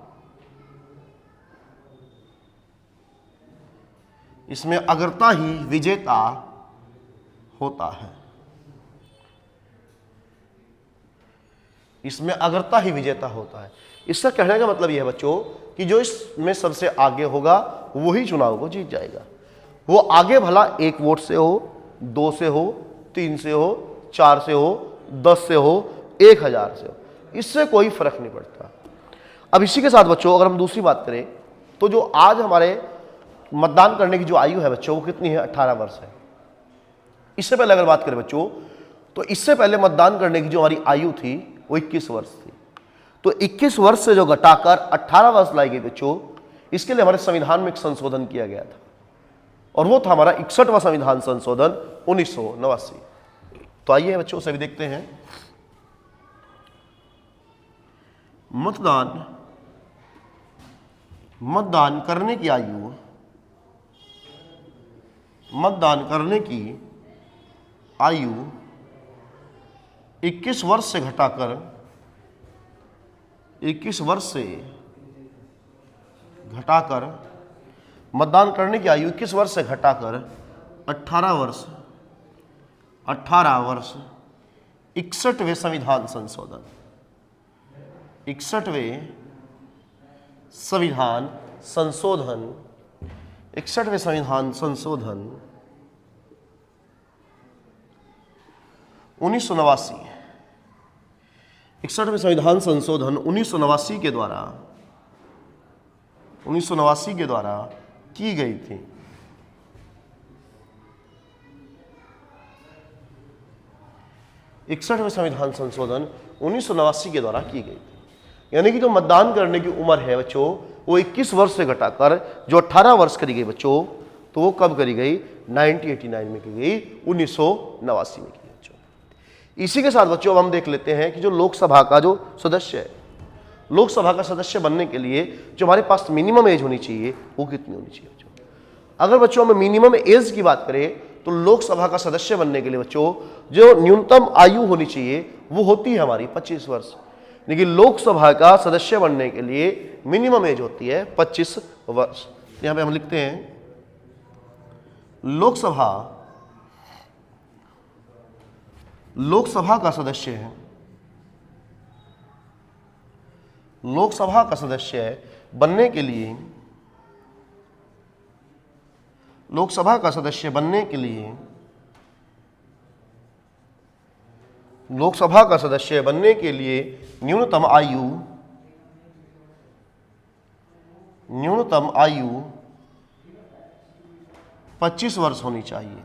इसमें अग्रता ही विजेता होता है। इसमें अग्रता ही विजेता होता है। इसका कहने का मतलब यह है बच्चों कि जो इसमें सबसे आगे होगा वही चुनाव को जीत जाएगा। वो आगे भला 1 वोट से हो, 2 से हो, 3 से हो, 4 से हो, 10 से हो, 1000 से हो, इससे कोई फर्क नहीं पड़ता। अब इसी के साथ बच्चों अगर हम दूसरी बात करें तो जो आज हमारे मतदान करने की जो आयु है बच्चों वो कितनी है, 18 वर्ष है। इससे पहले अगर बात करें बच्चों तो इससे पहले मतदान करने की जो हमारी आयु थी वो 21 वर्ष थी। तो 21 वर्ष से जो घटाकर 18 वर्ष लाई गई बच्चों, इसके लिए हमारे संविधान में एक संशोधन किया गया था और वो था हमारा 61वां संविधान संशोधन 1989। तो आइए बच्चों सभी देखते हैं मतदान करने की आयु, मतदान करने की आयु 21 वर्ष से घटाकर 21 वर्ष से घटाकर मतदान करने की आयु 21 वर्ष से घटाकर 18 वर्ष 61वें संविधान संशोधन, 61वें संविधान संशोधन 61वें संविधान संशोधन 1989, 61वें संविधान संशोधन 1989 के द्वारा की गई थी। 61वें संविधान संशोधन 1989 के द्वारा की गई थी। यानी कि जो मतदान करने की उम्र है बच्चों वो 21 वर्ष से घटाकर जो 18 वर्ष करी गई बच्चों, तो वो कब करी गई, 1989 में की गई, 1989 में की गई बच्चों। इसी के साथ बच्चों अब हम देख लेते हैं कि जो लोकसभा का जो सदस्य है, लोकसभा का सदस्य बनने के लिए जो हमारे पास मिनिमम एज होनी चाहिए वो कितनी होनी चाहिए बच्चों। अगर बच्चों हम मिनिमम एज की बात करें तो लोकसभा का सदस्य बनने के लिए बच्चों जो न्यूनतम आयु होनी चाहिए वो होती है हमारी 25 वर्ष। लेकिन लोकसभा का सदस्य बनने के लिए मिनिमम एज होती है 25 वर्ष। यहां पे हम लिखते हैं लोकसभा का सदस्य है, लोकसभा का सदस्य बनने के लिए, लोकसभा का सदस्य बनने के लिए, लोकसभा का सदस्य बनने के लिए न्यूनतम आयु 25 वर्ष होनी चाहिए।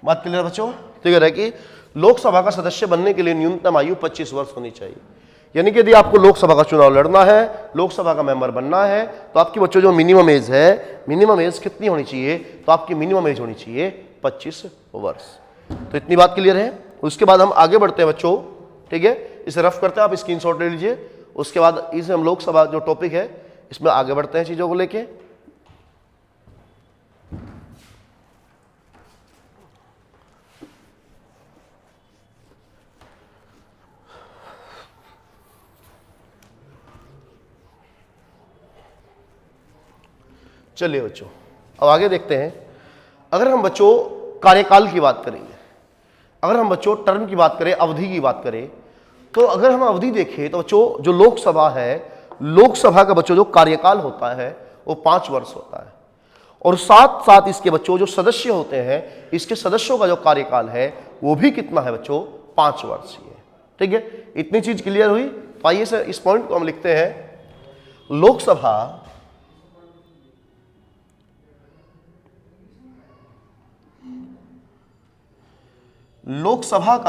बात क्लियर बच्चों? क्लियर है कि लोकसभा का सदस्य बनने के लिए न्यूनतम आयु 25 वर्ष होनी चाहिए। यानी कि यदि आपको लोकसभा का चुनाव लड़ना है, लोकसभा का मेंबर बनना है, तो आपकी बच्चों जो मिनिमम एज है, मिनिमम एज कितनी होनी चाहिए, तो आपकी मिनिमम एज होनी चाहिए 25 वर्ष। तो इतनी बात क्लियर है। उसके बाद हम आगे बढ़ते हैं बच्चों, ठीक है, इसे रफ करते हैं, आप स्क्रीनशॉट ले लीजिए। उसके बाद इसे हम लोकसभा जो टॉपिक है इसमें आगे बढ़ते हैं चीजों को लेके। चलिए बच्चों अब आगे देखते हैं। अगर हम बच्चों कार्यकाल की बात करेंगे, अगर हम बच्चों टर्म की बात करें, अवधि की बात करें, तो अगर हम अवधि देखें तो बच्चों जो लोकसभा है, लोकसभा का बच्चों जो कार्यकाल होता है वो 5 वर्ष होता है। और साथ साथ इसके बच्चों जो सदस्य होते हैं, इसके सदस्यों का जो कार्यकाल है वो भी कितना है बच्चों, 5 वर्ष ही है। ठीक है, इतनी चीज क्लियर हुई। तो आइए सर इस पॉइंट को हम लिखते हैं, लोकसभा का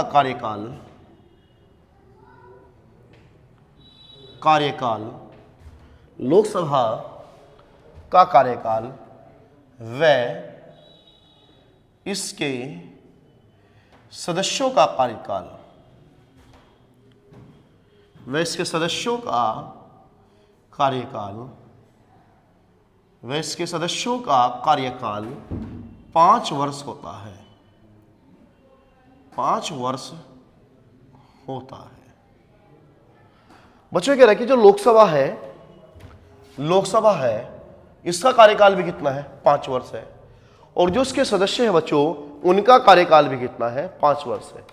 लोकसभा का कार्यकाल व इसके सदस्यों का कार्यकाल, व इसके सदस्यों का कार्यकाल 5 वर्ष होता है, 5 वर्ष होता है। बच्चों कह रहा है कि जो लोकसभा है इसका कार्यकाल भी कितना है, 5 वर्ष है। और जो इसके सदस्य हैं बच्चों उनका कार्यकाल भी कितना है, 5 वर्ष है।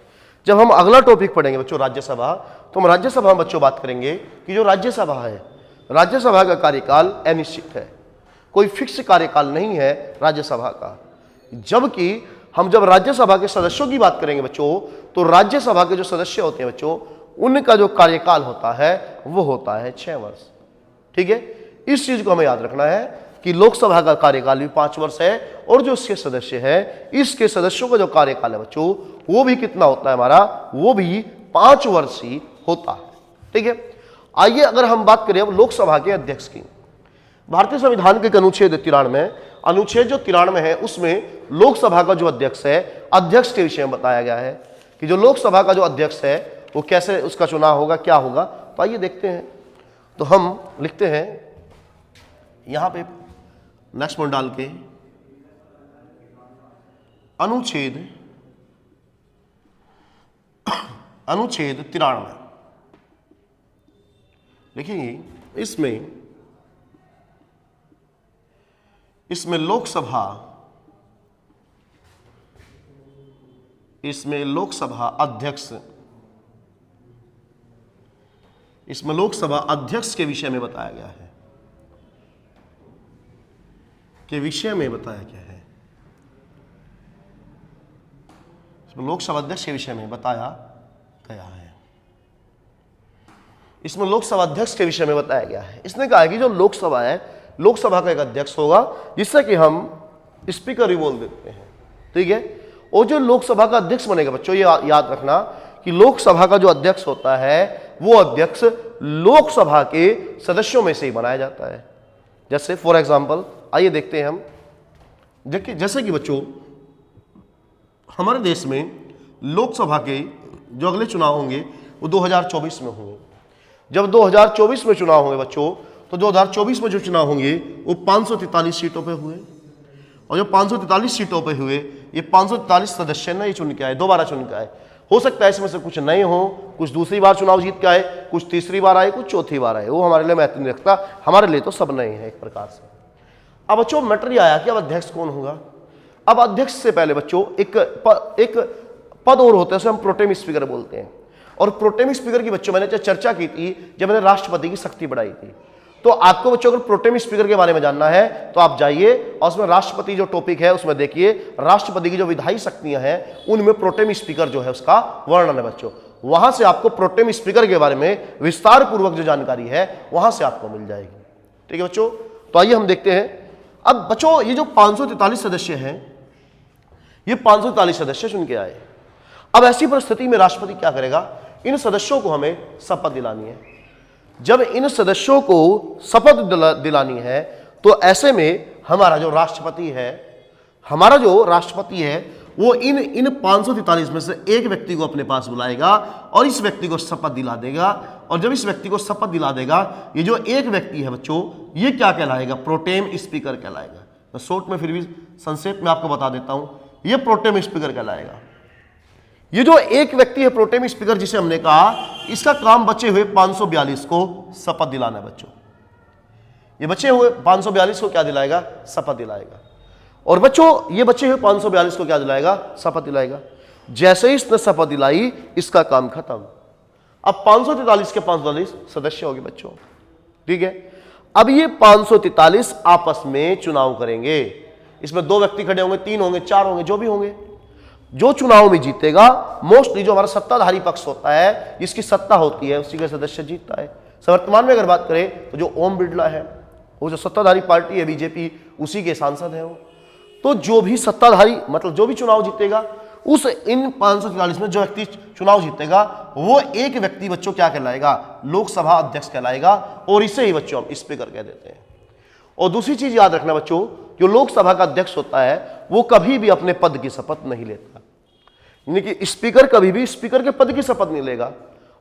जब हम अगला टॉपिक पढ़ेंगे बच्चों राज्यसभा, तो हम राज्यसभा में बच्चों बात करेंगे कि जो राज्यसभा है, राज्यसभा का कार्यकाल अनिश्चित है, कोई फिक्स कार्यकाल नहीं है राज्यसभा का। जबकि हम जब राज्यसभा के सदस्यों की बात करेंगे बच्चों, तो राज्यसभा के जो सदस्य होते हैं बच्चों, उनका जो कार्यकाल होता है वो होता है 6 वर्ष। ठीक है, इस चीज को हमें याद रखना है कि लोकसभा का कार्यकाल भी 5 वर्ष है, और जो इसके सदस्य है, इसके सदस्यों का जो कार्यकाल है बच्चों, वो भी कितना होता है हमारा, वो भी 5 वर्ष ही होता है। ठीक है, आइए अगर हम बात करें अब लोकसभा के अध्यक्ष की। भारतीय संविधान के अनुच्छेद 93, अनुच्छेद जो 93 है, उसमें लोकसभा का जो अध्यक्ष है, अध्यक्ष के विषय में बताया गया है कि जो लोकसभा का जो अध्यक्ष है वो कैसे उसका चुनाव होगा, क्या होगा। तो आइए देखते हैं। तो हम लिखते हैं यहां पे नेक्स्ट में डाल के अनुच्छेद 93 लिखेंगे। इसमें लोकसभा अध्यक्ष के विषय में बताया गया है, इसमें लोकसभा अध्यक्ष के विषय में बताया गया है। इसमें लोकसभा अध्यक्ष के विषय में बताया गया है। इसने कहा है कि जो लोकसभा है, लोकसभा का एक अध्यक्ष होगा, जिससे कि हम स्पीकर भी बोल देते हैं। ठीक है, और जो लोकसभा का अध्यक्ष बनेगा बच्चों, ये याद रखना कि लोकसभा का जो अध्यक्ष होता है, वो अध्यक्ष लोकसभा के सदस्यों में से ही बनाया जाता है। जैसे फॉर एग्जांपल आइए देखते हैं हम, जैसे कि बच्चों हमारे देश में लोकसभा के जो अगले चुनाव होंगे वो 2024 में होंगे। जब 2024 में चुनाव होंगे बच्चों, तो 2024 में जो चुनाव होंगे वो 543 सीटों पे हुए, और जो 543 सीटों पे हुए, ये 543 सदस्य नहीं चुन के आए, दोबारा चुन के आए। हो सकता है इसमें से कुछ नए हो, कुछ दूसरी बार चुनाव जीत के आए, कुछ तीसरी बार आए, कुछ चौथी बार आए, वो हमारे लिए महत्व नहीं रखता, हमारे लिए तो सब नए हैं एक प्रकार से। अब बच्चों मैटर ये आया कि अब अध्यक्ष कौन होगा। अब अध्यक्ष से पहले बच्चों एक पद और होता है, उसे हम प्रोटेम स्पीकर बोलते हैं। और प्रोटेम स्पीकर की बच्चों मैंने चर्चा की थी जब मैंने राष्ट्रपति की शक्ति बढ़ाई थी। तो आपको बच्चों अगर प्रोटेम स्पीकर के बारे में जानना है तो आप जाइए और उसमें राष्ट्रपति जो टॉपिक है उसमें देखिए, राष्ट्रपति की जो विधायी शक्तियां हैं उनमें प्रोटेम स्पीकर जो है उसका वर्णन है बच्चों। वहां से आपको प्रोटेम स्पीकर के बारे में विस्तार पूर्वक जो जानकारी है वहां से आपको मिल जाएगी। ठीक है बच्चों, तो आइए हम देखते हैं। अब बच्चों ये जो 543 सदस्य हैं, ये 543 सदस्य चुन के आए। अब ऐसी परिस्थिति में राष्ट्रपति क्या करेगा, इन सदस्यों को हमें शपथ दिलानी है। जब इन सदस्यों को शपथ दिलानी है तो ऐसे में हमारा जो राष्ट्रपति है वो इन 543 में से एक व्यक्ति को अपने पास बुलाएगा और इस व्यक्ति को शपथ दिला देगा। और जब इस व्यक्ति को शपथ दिला देगा, ये जो एक व्यक्ति है बच्चों, ये क्या कहलाएगा, प्रोटेम स्पीकर कहलाएगा। मैं शॉर्ट में फिर भी संक्षेप में आपको बता देता हूं, ये प्रोटेम स्पीकर कहलाएगा। ये जो एक व्यक्ति है प्रोटेम स्पीकर जिसे हमने कहा, इसका काम बचे हुए 542 को शपथ दिलाना है बच्चों। ये बचे हुए 542 को क्या दिलाएगा, शपथ दिलाएगा। और बच्चों ये बचे हुए 542 को क्या दिलाएगा, शपथ दिलाएगा। जैसे ही इसने शपथ दिलाई, इसका काम खत्म। अब 543 के 542 सदस्य हो गए बच्चों। ठीक है, अब ये 543 आपस में चुनाव करेंगे। इसमें 2 व्यक्ति खड़े होंगे, 3 होंगे, 4 होंगे, जो भी होंगे। जो चुनाव में जीतेगा, मोस्टली जो हमारा सत्ताधारी पक्ष होता है, जिसकी सत्ता होती है, उसी का सदस्य जीतता है। वर्तमान में अगर बात करें तो जो ओम बिरला है, वो जो सत्ताधारी पार्टी है बीजेपी, उसी के सांसद है वो। तो जो भी सत्ताधारी मतलब जो भी चुनाव जीतेगा, उस इन 543 में जो व्यक्ति चुनाव जीतेगा, वो एक व्यक्ति बच्चों क्या कहलाएगा, लोकसभा अध्यक्ष कहलाएगा। और इसे ही बच्चों हम स्पीकर कह देते हैं। और दूसरी चीज याद रखना बच्चों, जो लोकसभा का अध्यक्ष होता है वो कभी भी अपने पद की शपथ नहीं लेता। यानी कि स्पीकर कभी भी स्पीकर के पद की शपथ नहीं लेगा।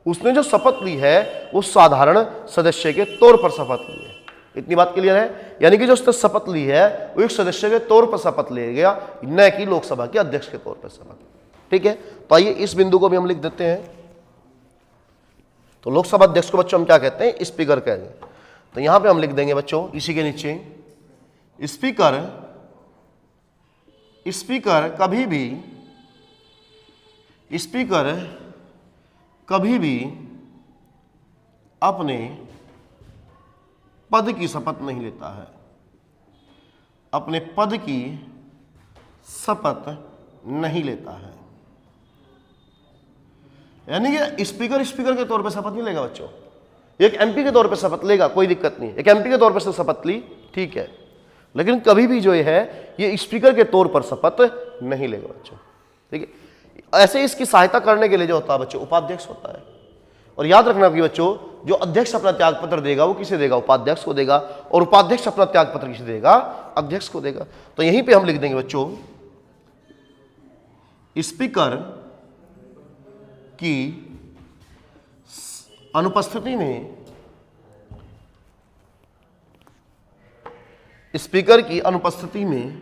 उसने जो शपथ ली है वो साधारण सदस्य के तौर पर शपथ ली है। इतनी बात क्लियर है। यानी कि जो उसने शपथ ली है वो एक सदस्य के तौर पर शपथ लेगा, न कि लोकसभा के अध्यक्ष के तौर पर शपथ। ठीक है, तो आइए इस बिंदु को भी हम लिख देते हैं। तो लोकसभा अध्यक्ष को बच्चों हम क्या कहते हैं, स्पीकर कहते हैं। तो यहां पे हम लिख देंगे बच्चों इसी के नीचे, स्पीकर कभी भी अपने पद की शपथ नहीं लेता है, अपने पद की शपथ नहीं लेता है। यानी कि स्पीकर के तौर पे शपथ नहीं लेगा बच्चों, एक एमपी के तौर पे शपथ लेगा, कोई दिक्कत नहीं, एक एमपी के तौर पे शपथ ली, ठीक है, लेकिन कभी भी जो है ये स्पीकर के तौर पर शपथ नहीं लेगा बच्चों, ठीक है। ऐसे इसकी सहायता करने के लिए जो होता है बच्चों उपाध्यक्ष होता है। और याद रखना कि बच्चों जो अध्यक्ष अपना त्यागपत्र देगा वो किसे देगा, उपाध्यक्ष को देगा, और उपाध्यक्ष अपना त्यागपत्र किसे देगा, अध्यक्ष को देगा। तो यहीं पे हम लिख देंगे बच्चों स्पीकर की अनुपस्थिति में, स्पीकर की अनुपस्थिति में,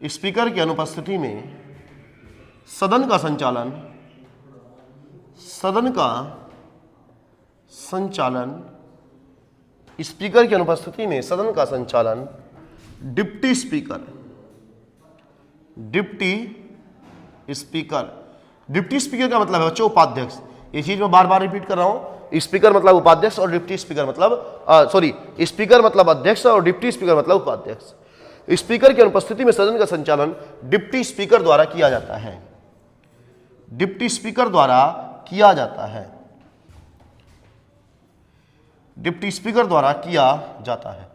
स्पीकर की अनुपस्थिति में सदन का संचालन स्पीकर की अनुपस्थिति में सदन का संचालन डिप्टी स्पीकर का मतलब है बच्चों उपाध्यक्ष। ये चीज मैं बार बार रिपीट कर रहा हूं, स्पीकर मतलब उपाध्यक्ष और डिप्टी स्पीकर मतलब स्पीकर मतलब अध्यक्ष और डिप्टी स्पीकर मतलब उपाध्यक्ष। स्पीकर की अनुपस्थिति में सदन का संचालन डिप्टी स्पीकर द्वारा किया जाता है, डिप्टी स्पीकर द्वारा किया जाता है, डिप्टी स्पीकर द्वारा किया जाता है।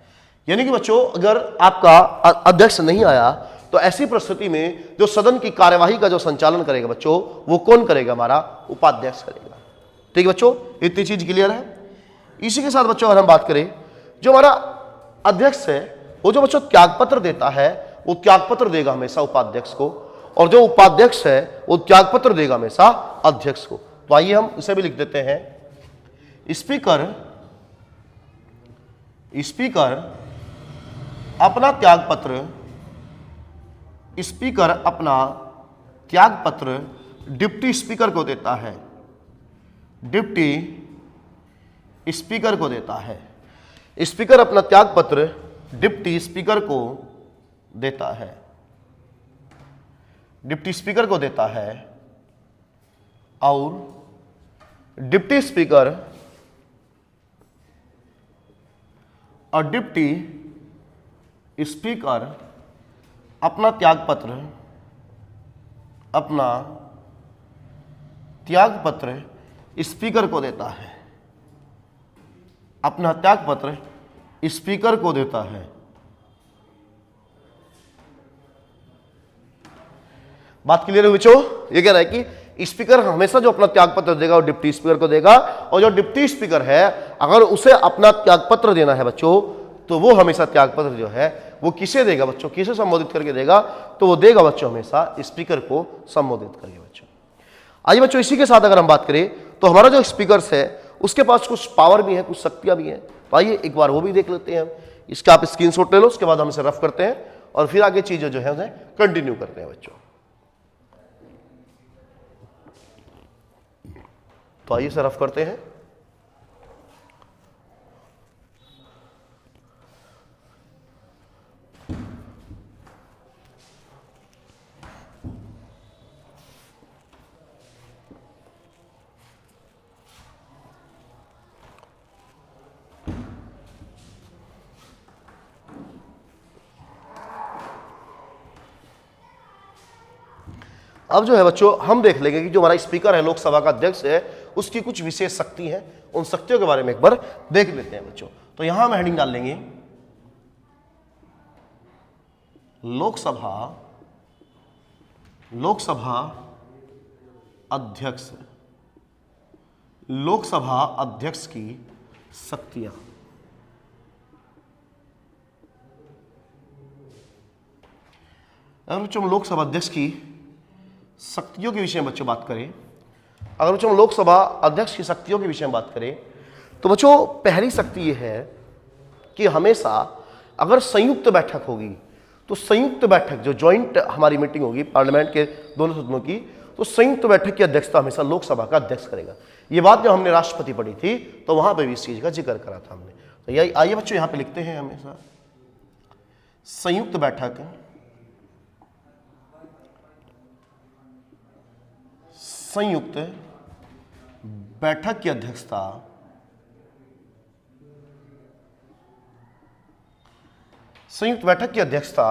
यानी कि बच्चों अगर आपका अध्यक्ष नहीं आया तो ऐसी परिस्थिति में जो सदन की कार्यवाही का जो संचालन करेगा बच्चों वो कौन करेगा, हमारा उपाध्यक्ष करेगा। ठीक है बच्चों, इतनी चीज क्लियर है। इसी के साथ बच्चों अगर हम बात करें, जो हमारा अध्यक्ष है वो जो बच्चों त्यागपत्र देता है वो त्यागपत्र देगा हमेशा उपाध्यक्ष को, और जो उपाध्यक्ष है वो त्यागपत्र देगा हमेशा अध्यक्ष को। तो आइए हम इसे भी लिख देते हैं, स्पीकर अपना त्यागपत्र डिप्टी स्पीकर को देता है, डिप्टी स्पीकर को देता है। स्पीकर अपना त्यागपत्र डिप्टी स्पीकर को देता है, डिप्टी स्पीकर को देता है, और डिप्टी स्पीकर अपना त्यागपत्र स्पीकर को देता है, अपना त्यागपत्र स्पीकर को देता है। बात क्लियर है बच्चों? ये कह रहा है कि स्पीकर हमेशा जो अपना त्यागपत्र देगा वो डिप्टी स्पीकर को देगा, और जो डिप्टी स्पीकर है अगर उसे अपना त्यागपत्र देना है बच्चों तो वो हमेशा त्यागपत्र जो है वो किसे देगा बच्चों, किसे संबोधित करके देगा, तो वो देगा बच्चों हमेशा स्पीकर को संबोधित करके बच्चों। आइए बच्चों इसी के साथ अगर हम बात करें तो हमारा जो स्पीकर है उसके पास कुछ पावर भी है, कुछ शक्तियां भी हैं। तो आइए एक बार वो भी देख लेते हैं हम। इसका आप स्क्रीनशॉट ले लो, उसके बाद हम इसे रफ करते हैं और फिर आगे चीजें जो है उन्हें कंटिन्यू करते हैं बच्चों। तो आइए इसे रफ करते हैं। अब जो है बच्चों हम देख लेंगे कि जो हमारा स्पीकर है, लोकसभा का अध्यक्ष है, उसकी कुछ विशेष शक्ति है। उन शक्तियों के बारे में एक बार देख लेते हैं बच्चों। तो यहां हम हेडिंग डाल लेंगे लोकसभा अध्यक्ष, लोकसभा अध्यक्ष की शक्तियां। अगर बच्चों हम लोकसभा अध्यक्ष की शक्तियों के विषय में बच्चों बात करें, अगर बच्चों हम लोकसभा अध्यक्ष की शक्तियों के विषय में बात करें तो बच्चों पहली शक्ति यह है कि हमेशा अगर संयुक्त बैठक होगी तो संयुक्त बैठक जो ज्वाइंट हमारी मीटिंग होगी पार्लियामेंट के दोनों सदनों की, तो संयुक्त बैठक की अध्यक्षता हमेशा लोकसभा का अध्यक्ष करेगा। ये बात जब हमने राष्ट्रपति पढ़ी थी तो वहां पर भी इस चीज का जिक्र करा था हमने। तो यही आइए बच्चों यहां पे लिखते हैं हमेशा संयुक्त बैठक, संयुक्त बैठक की अध्यक्षता संयुक्त बैठक की अध्यक्षता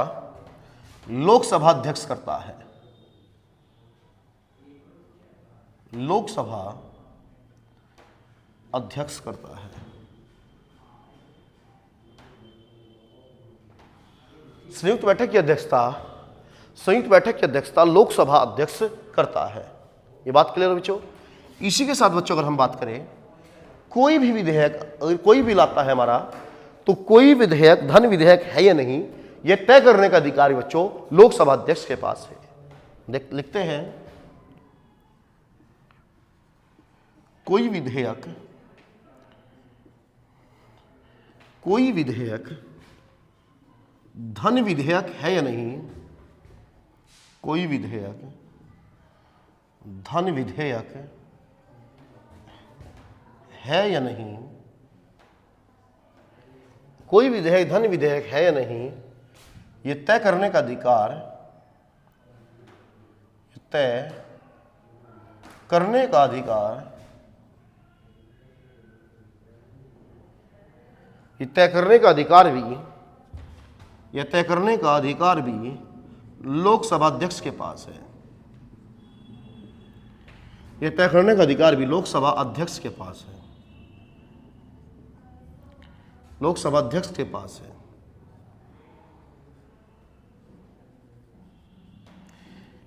लोकसभा अध्यक्ष करता है। लोकसभा अध्यक्ष करता है। संयुक्त बैठक की अध्यक्षता लोकसभा अध्यक्ष करता है। ये बात क्लियर है बच्चों। इसी के साथ बच्चों अगर हम बात करें, कोई भी विधेयक अगर कोई भी लाता है हमारा, तो कोई विधेयक धन विधेयक है या नहीं, यह तय करने का अधिकार बच्चों लोकसभा अध्यक्ष के पास है। लिखते हैं, कोई विधेयक धन विधेयक है या नहीं, कोई विधेयक धन विधेयक है या नहीं, कोई विधेयक धन विधेयक है या नहीं, ये तय करने का अधिकार, तय करने का अधिकार, ये तय करने का अधिकार भी, यह तय करने का अधिकार भी लोकसभा अध्यक्ष के पास है। यह तय करने का अधिकार भी लोकसभा अध्यक्ष के पास है। लोकसभा अध्यक्ष के पास है।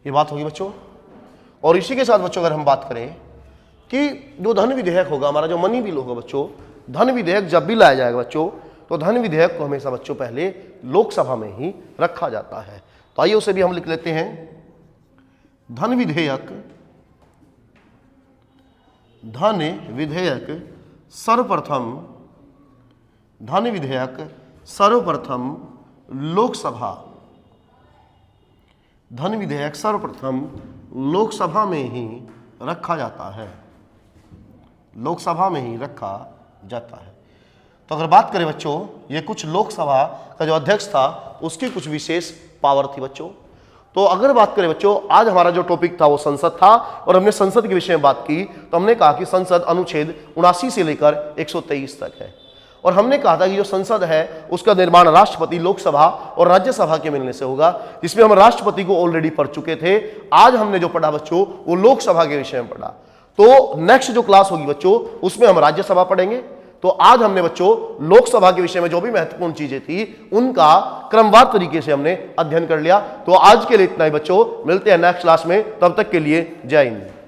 ये बात होगी बच्चों। और इसी के साथ बच्चों अगर हम बात करें कि जो धन विधेयक होगा, हमारा जो मनी बिल होगा बच्चों, धन विधेयक जब भी लाया जाएगा बच्चों, तो धन विधेयक को हमेशा बच्चों पहले लोकसभा में ही रखा जाता है। तो आइए उसे भी हम लिख लेते हैं। धन विधेयक सर्वप्रथम लोकसभा में ही रखा जाता है। लोकसभा में ही रखा जाता है। तो अगर बात करें बच्चों, ये कुछ लोकसभा का जो अध्यक्ष था उसकी कुछ विशेष पावर थी बच्चों। तो अगर बात करें बच्चों, आज हमारा जो टॉपिक था वो संसद था, और हमने संसद के विषय में बात की, तो हमने कहा कि संसद अनुच्छेद 79 से लेकर 123 तक है। और हमने कहा था कि जो संसद है उसका निर्माण राष्ट्रपति, लोकसभा और राज्यसभा के मिलने से होगा, जिसमें हम राष्ट्रपति को ऑलरेडी पढ़ चुके थे। आज हमने जो पढ़ा बच्चों वो लोकसभा के विषय में पढ़ा। तो नेक्स्ट जो क्लास होगी बच्चों उसमें हम राज्यसभा पढ़ेंगे। तो आज हमने बच्चों लोकसभा के विषय में जो भी महत्वपूर्ण चीजें थी उनका क्रमवार तरीके से हमने अध्ययन कर लिया। तो आज के लिए इतना ही बच्चों, मिलते हैं नेक्स्ट क्लास में, तब तक के लिए जय हिंद।